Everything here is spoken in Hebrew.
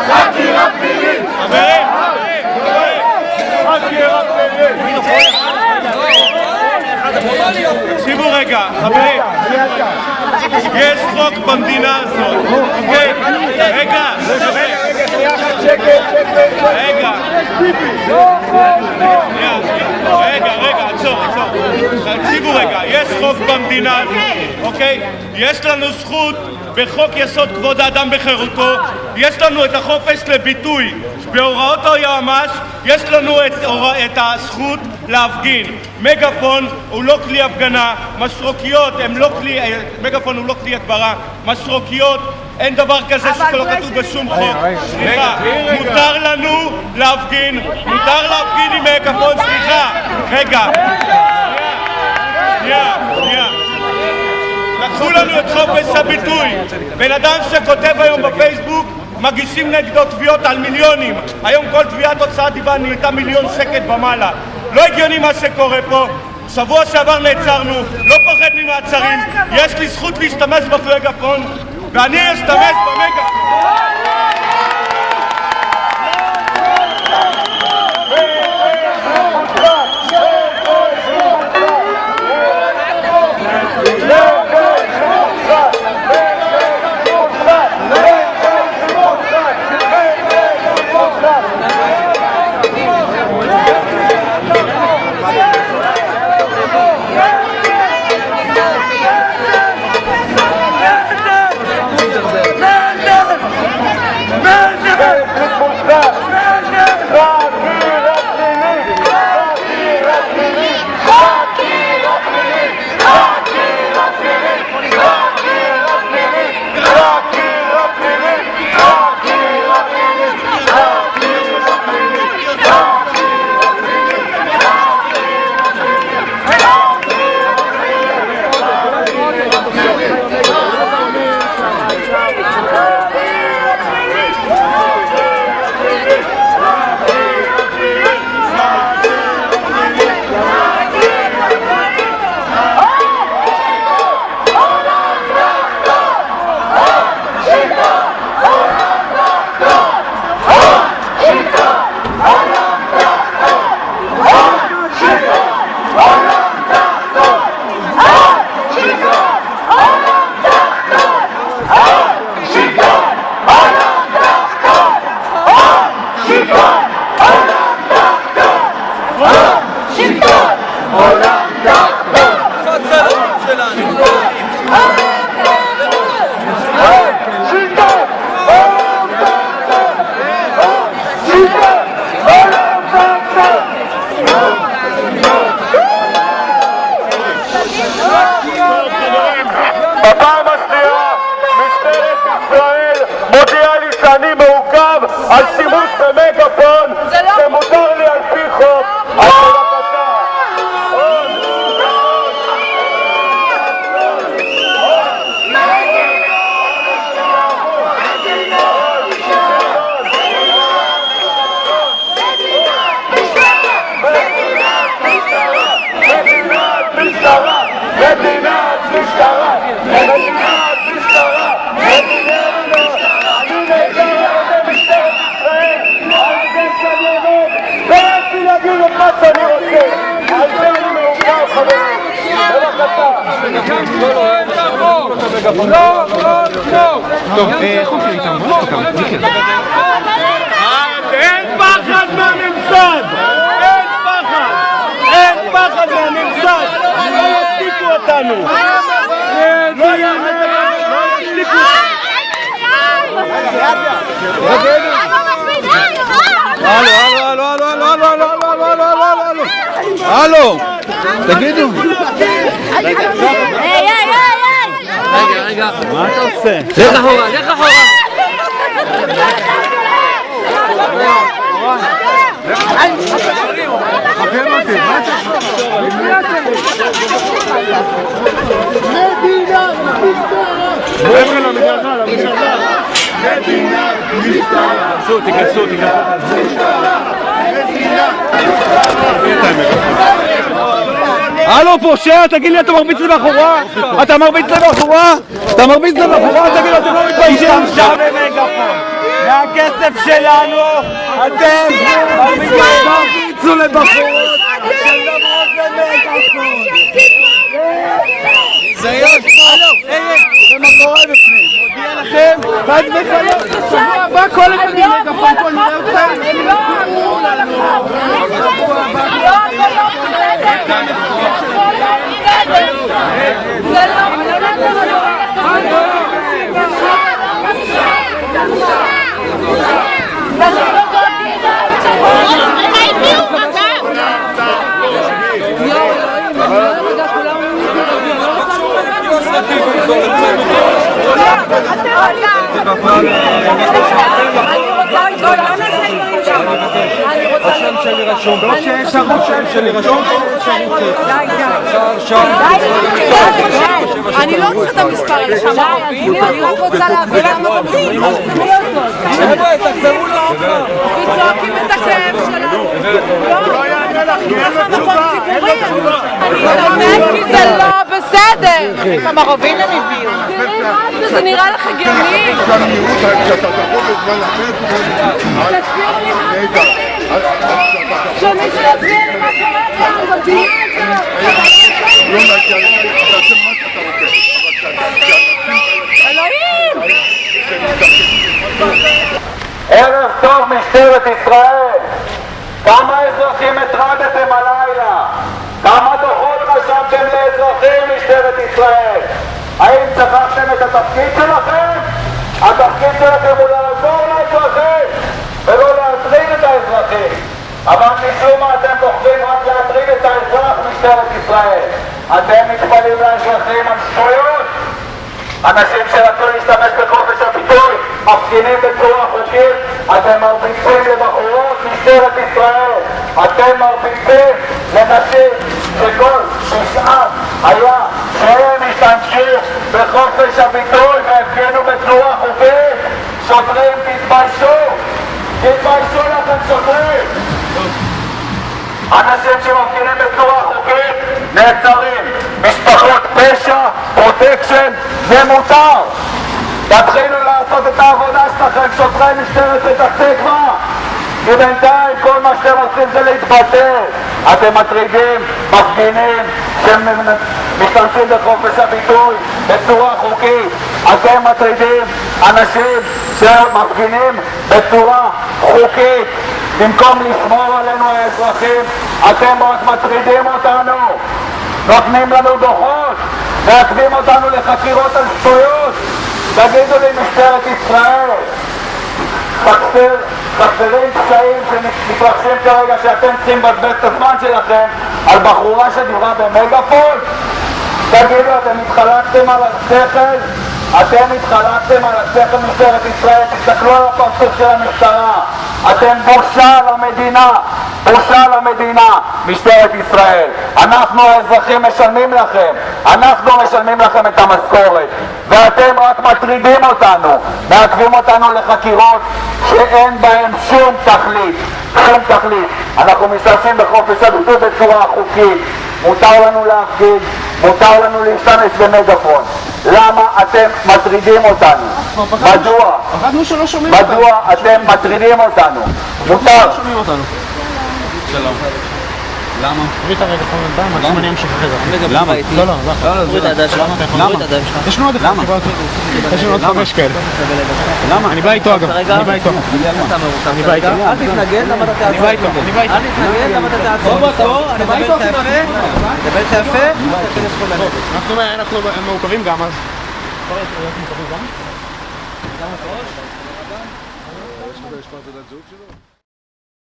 חקירה פלילית! חקירה פלילית! תקשיבו רגע, חברים, יש חוק במדינה הזאת, אוקיי? רגע, עצור. תקשיבו רגע, יש חוק במדינה הזאת, אוקיי? יש לנו זכות בחוק יסוד כבוד האדם וחירותו, יש לנו את החופש לביטוי. בהוראות היועמ"ש יש לנו את הזכות להפגין. מגפון הוא לא כלי הפגנה, משרוקיות הם לא כלי, מגפון הוא לא כלי הגברה, משרוקיות אין דבר כזה שלא כתוב בשום חוק. סליחה, מותר לנו להפגין, עם מגפון, סליחה. רגע, שנייה. לקחו לנו את חופש הביטוי. בן אדם שכותב היום בפייסבוק מגישים נגדו תביעות על מיליונים. היום כל תביעת הוצאת דיבה נהייתה $1,000,000 ומעלה. לא הגיוני מה שקורה פה. שבוע שעבר נעצרנו, לא פוחד ממעצרים. יש לי זכות להשתמש במגפון ואני אשתמש במגפון. בפעם השנייה משטרת ישראל מודיעה לי שאני מעוכב על שימוש במגפון שמותר לי על פי חוק. אז בבקשה. טוב, איך הולכים איתם? בוא נפתקם, מיקר. אין פחד מהממסד! אין פחד מהממסד! לא ישתיקו אותנו! לא ישתיקו! הלו, תגידו. רגע. מה אתה עושה? לך אחורה. תיכנסו. הלו פושע, תגיד לי, אתה מרביץ לי מאחורה? תגיד לי, אתם לא מתביישים? בכסף שלנו אתם תרביצו לבחורות שמדברות במגפון. תראה מה קורה בפנים, מודיע לכם חד וחלק, שבוע הבא כל אחד במגפון פה נראה אתכם. השם שלי רשום. לא שיש לך השם שלי רשום. אני לא צריכה את המספר הזה שם, אני רק רוצה להבין למה אתם עושים מה שאתם עושים. וצועקים את הכאב שלנו. לא יענה לך, כי אין לו תשובה. אני חושבת כי זה לא בסדר. כמה רובים הם הביאו. זה נראה לך הגיוני. כשאתה תבוא בזמן אחר, תסביר לי מה אתם עושים. שמישהו יסביר לי מה קורה כאן בבניין ערב טוב משטרת ישראל. כמה אזרחים הטרדתם הלילה? כמה דוחות רשמתם לאזרחים משטרת ישראל? האם שכחתם את התפקיד שלכם? התפקיד שלכם הוא לעזור לאזרחים ולא להטריד את האזרחים, אבל משום מה אתם בוחרים רק להטריד את האזרח משטרת ישראל. אתם מתפלאים לאזרחים על שטויות. אנשים שרצו להשתמש בחופש הביטוי מפגינים בצורה חוקית. אתם מרביצים לבחורות משטרת ישראל, אתם מרביצים לנשים שכל משאב היה שהם השתמשו בחופש הביטוי והפגינו בצורה חוקית. שוטרים, תתביישו, תתביישו לכם שוטרים. אנשים שמפגינים בצורה חוקית נעצרים. משפחות פשע, פרוטקשן, זה מותר. תתחילו לעשות את העבודה שלכם, שוטרי משטרת פתח תקווה, כי בינתיים כל מה שאתם עושים זה להתבטא. אתם מטרידים מפגינים שמשתמשים בחופש הביטוי בצורה חוקית. אתם מטרידים אנשים שמפגינים בצורה חוקית. במקום לשמור עלינו האזרחים, אתם רק מטרידים אותנו, נותנים לנו דוחות, מעכבים אותנו לחקירות על שטויות. תגידו לי משטרת ישראל, חסרים פשעים שמתרחשים כרגע שאתם צריכים לבזבז את הזמן שלכם על בחורה שדיברה במגפון? תגידו, אתם התחלקתם על השכל? אתם התחלקתם על השכל משטרת ישראל? תסתכלו על הפרצוף של המשטרה. אתם בושה למדינה, בושה למדינה, משטרת ישראל. אנחנו האזרחים משלמים לכם, אנחנו משלמים לכם את המשכורת, ואתם רק מטרידים אותנו, מעכבים אותנו לחקירות שאין בהן שום תכלית, שום תכלית. אנחנו משתמשים בחופש הביטוי בצורה חוקית, מותר לנו להפגין, מותר לנו להשתמש במגפון. למה אתם מטרידים אותנו? מדוע? פחדנו שלא שומעים אותנו. מדוע אתם מטרידים אותנו? מותר. שלום. למה? תוריד את המגפון בינתיים, עד שמני אמשיך אחרי זה. למה? לא, תוריד את הידיים שלך. למה? יש לנו עוד אחד. יש לנו עוד 5 כאלה. למה? אני בא איתו אגב. אני בא איתו. אני בא איתו. אל תתנגד, למה אתה תעצור? אני בא איתו. אל תתנגד, למה אתה תעצור? אני מדבר איתך יפה. מדבר איתך יפה. אנחנו מעוכבים גם אז. יש לך תעודת זהות שלו?